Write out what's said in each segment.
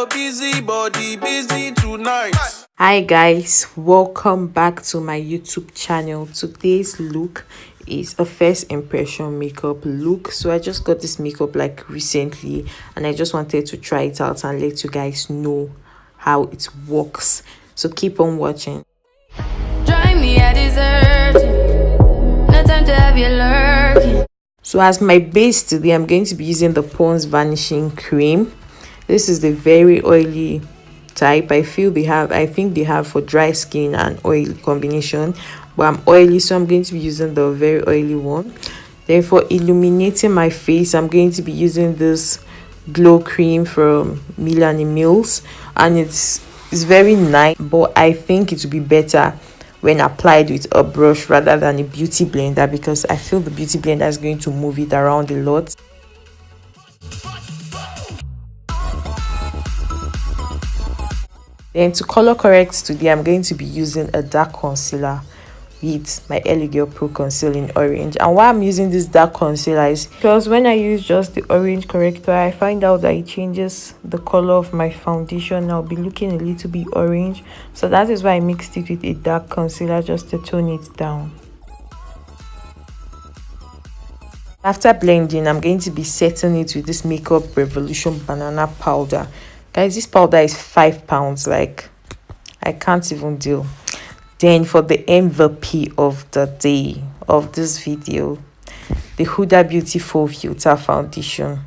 your busy body busy tonight. Hi guys, welcome back to my YouTube channel. Today's look is a first impression makeup look. So I just got this makeup like recently and I just wanted to try it out and let you guys know how it works. So keep on watching. Drive me a desert. No time to have you lurking. So as my base today, I'm going to be using the Pond's Vanishing Cream. This is the very oily type. I think they have for dry skin and oil combination, but I'm oily, so I'm going to be using the very oily one. Then for illuminating my face, I'm going to be using this glow cream from Milani Mills, and it's very nice, but I think it would be better when applied with a brush rather than a beauty blender, because I feel the beauty blender is going to move it around a lot. Then to color correct today, I'm going to be using a dark concealer with my L.A Girl Pro Conceal in orange. And why I'm using this dark concealer is because when I use just the orange corrector, I find out that it changes the color of my foundation. I'll be looking a little bit orange, so that is why I mixed it with a dark concealer just to tone it down. After blending, I'm going to be setting it with this Makeup Revolution banana powder. Guys, this powder is £5. Like, I can't even deal. Then for the MVP of the day of this video, the Hudabeauty Fauxfilter foundation.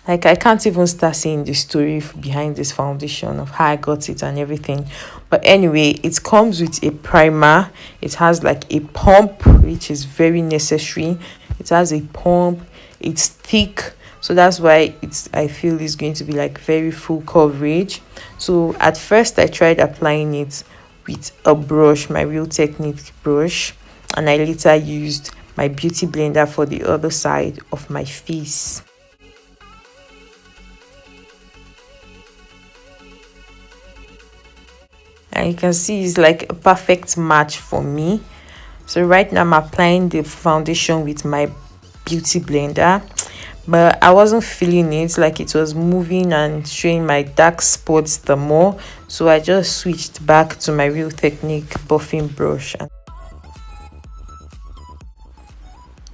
Like, I can't even start saying the story behind this foundation of how I got it and everything. But anyway, it comes with a primer. It has like a pump, which is very necessary. It has a pump. It's thick. So that's why I feel it's going to be like very full coverage. So at first I tried applying it with a brush, my Real Technique brush, and I later used my beauty blender for the other side of my face. And you can see it's like a perfect match for me. So right now I'm applying the foundation with my beauty blender, but I wasn't feeling it, like it was moving and showing my dark spots the more, so I just switched back to my Real Technique buffing brush.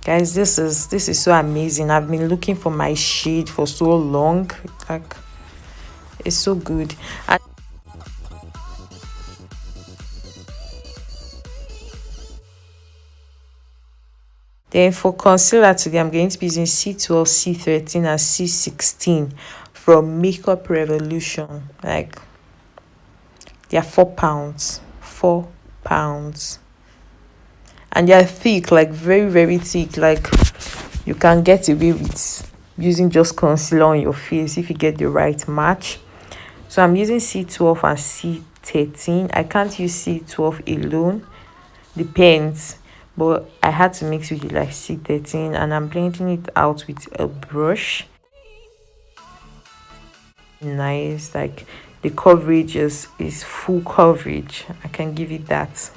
Guys, this is so amazing. I've been looking for my shade for so long. Like, it's so good. And then for concealer today, I'm going to be using C12, C13, and C16 from Makeup Revolution. Like, they are £4. £4. And they are thick, like very, very thick. Like, you can get away with using just concealer on your face if you get the right match. So I'm using C12 and C13. I can't use C12 alone. Depends. But I had to mix with like C13, and I'm blending it out with a brush. Nice, like the coverage is full coverage. I can give it that. So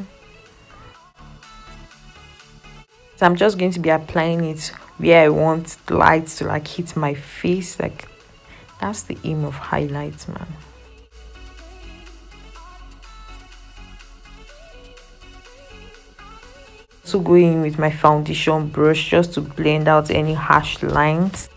I'm just going to be applying it where I want the light to like hit my face. Like, that's the aim of highlights, man. So going with my foundation brush just to blend out any harsh lines.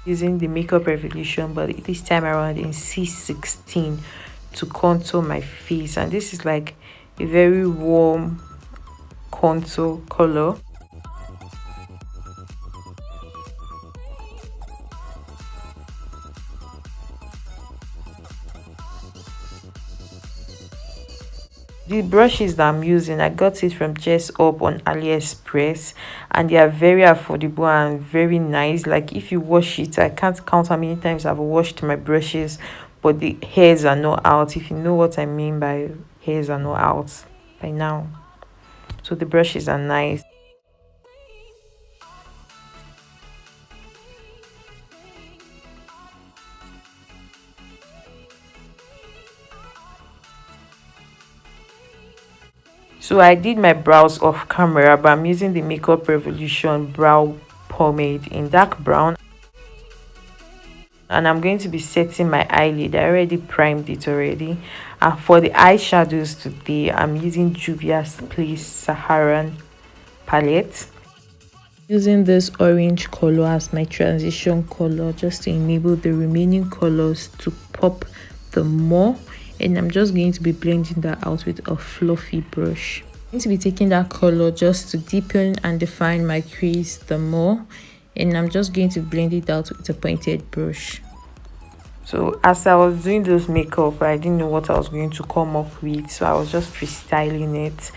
Using the Makeup Revolution, but this time around in C16 to contour my face, and this is like a very warm contour color. The brushes that I'm using, I got it from Just Up on AliExpress, and they are very affordable and very nice. Like, if you wash it, I can't count how many times I've washed my brushes, but the hairs are not out. If you know what I mean by hairs are not out by now. So the brushes are nice. So I did my brows off camera, but I'm using the Makeup Revolution brow pomade in dark brown, and I'm going to be setting my eyelid. I already primed it already. And for the eyeshadows today, I'm using Juvias Place Saharan palette, using this orange color as my transition color, just to enable the remaining colors to pop the more. And I'm just going to be blending that out with a fluffy brush. I'm going to be taking that color just to deepen and define my crease the more, and I'm just going to blend it out with a pointed brush. So as I was doing this makeup, I didn't know what I was going to come up with, so I was just freestyling it.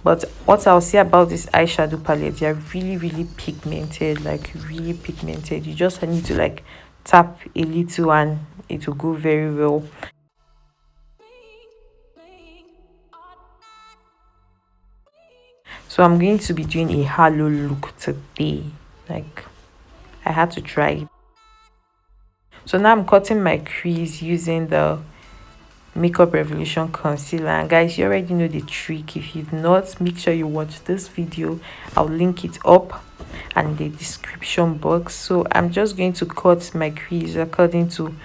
But what I'll say about this eyeshadow palette, they're really pigmented, like really pigmented. You just need to like tap a little and it will go very well. So I'm going to be doing a halo look today. Like, I had to try it. So now I'm cutting my crease using the Makeup Revolution concealer. And guys, you already know the trick. If you've not, make sure you watch this video. I'll link it up and the description box. So I'm just going to cut my crease according to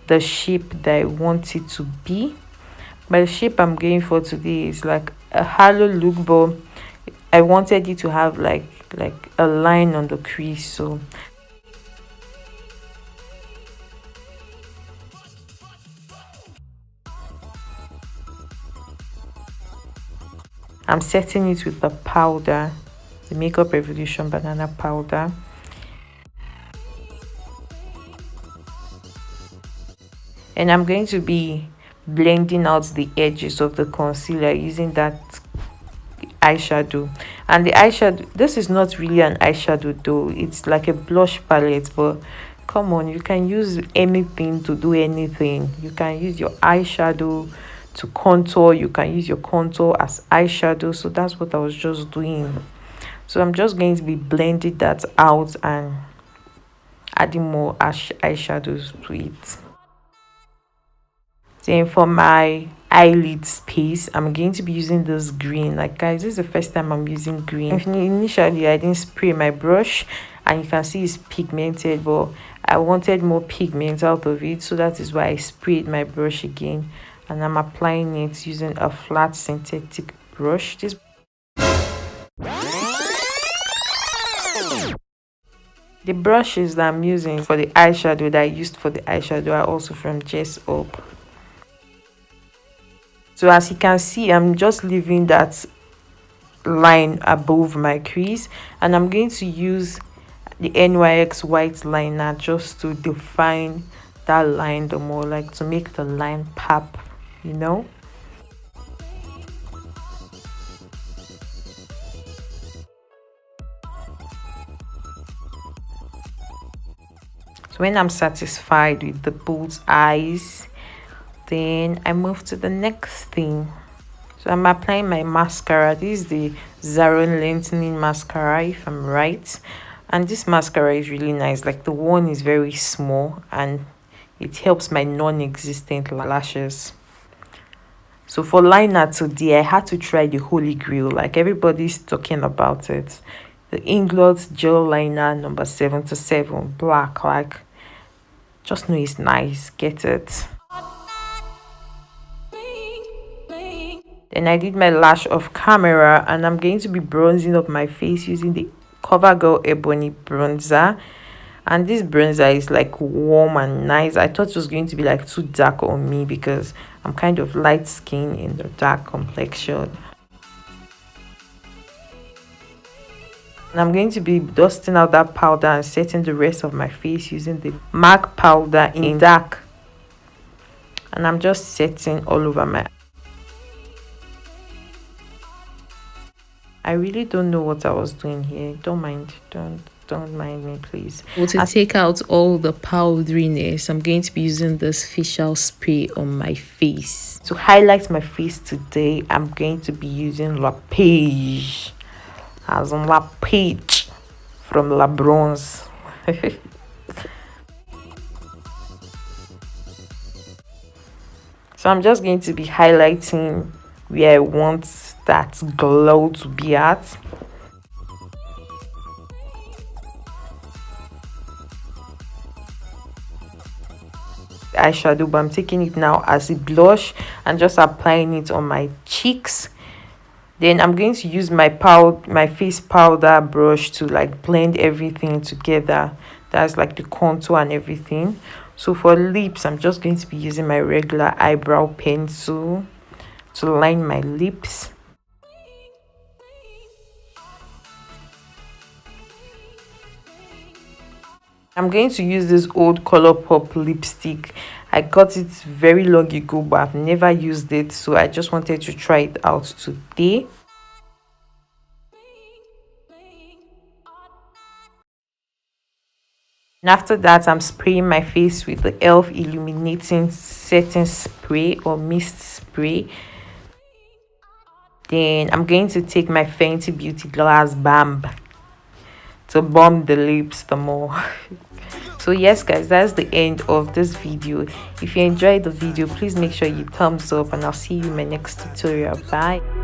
the shape that I want it to be. But the shape I'm going for today is like a halo look, but I wanted it to have like a line on the crease. So I'm setting it with the powder, the Makeup Revolution banana powder. And I'm going to be blending out the edges of the concealer using that eyeshadow. And the eyeshadow, this is not really an eyeshadow though, it's like a blush palette, but come on, you can use anything to do anything. You can use your eyeshadow to contour, you can use your contour as eyeshadow. So that's what I was just doing. So I'm just going to be blending that out and adding more eyeshadows to it. Then for my eyelid space, I'm going to be using this green. Like guys, this is the first time I'm using green. Initially I didn't spray my brush and you can see it's pigmented, but I wanted more pigment out of it, so that is why I sprayed my brush again, and I'm applying it using a flat synthetic brush. The brushes that I'm using for the eyeshadow that I used for the eyeshadow are also from Jess Up. So as you can see, I'm just leaving that line above my crease, and I'm going to use the NYX white liner just to define that line the more, like to make the line pop, you know. So when I'm satisfied with the bull's eyes, then I move to the next thing. So I'm applying my mascara. This is the Saharan lengthening mascara, if I'm right. And this mascara is really nice. Like the one is very small and it helps my non-existent lashes. So for liner today, I had to try the Holy Grail. Like everybody's talking about it. The Inglot gel liner number 77 black. Like, just know it's nice. Get it. Then I did my lash off camera, and I'm going to be bronzing up my face using the Covergirl Ebony bronzer. And this bronzer is like warm and nice. I thought it was going to be like too dark on me because I'm kind of light skin in the dark complexion. And I'm going to be dusting out that powder and setting the rest of my face using the MAC powder in dark. And I'm just setting all over my. I really don't know what I was doing here. Don't mind me, please. Well, to take out all the powderiness, I'm going to be using this facial spray on my face. To highlight my face today, I'm going to be using LaPeach, as in LaPeach from La Bronze. So I'm just going to be highlighting where I want that glow to be at. Eyeshadow, but I'm taking it now as a blush and just applying it on my cheeks. Then I'm going to use my face powder brush to like blend everything together. That's like the contour and everything. So for lips, I'm just going to be using my regular eyebrow pencil to line my lips. I'm going to use this old Colourpop lipstick. I got it very long ago, but I've never used it, so I just wanted to try it out today. And after that, I'm spraying my face with the e.l.f. illuminating setting spray or mist spray. Then I'm going to take my Fenty Beauty Glass Bomb to bomb the lips the more. So yes guys, that's the end of this video. If you enjoyed the video, please make sure you thumbs up, and I'll see you in my next tutorial. Bye.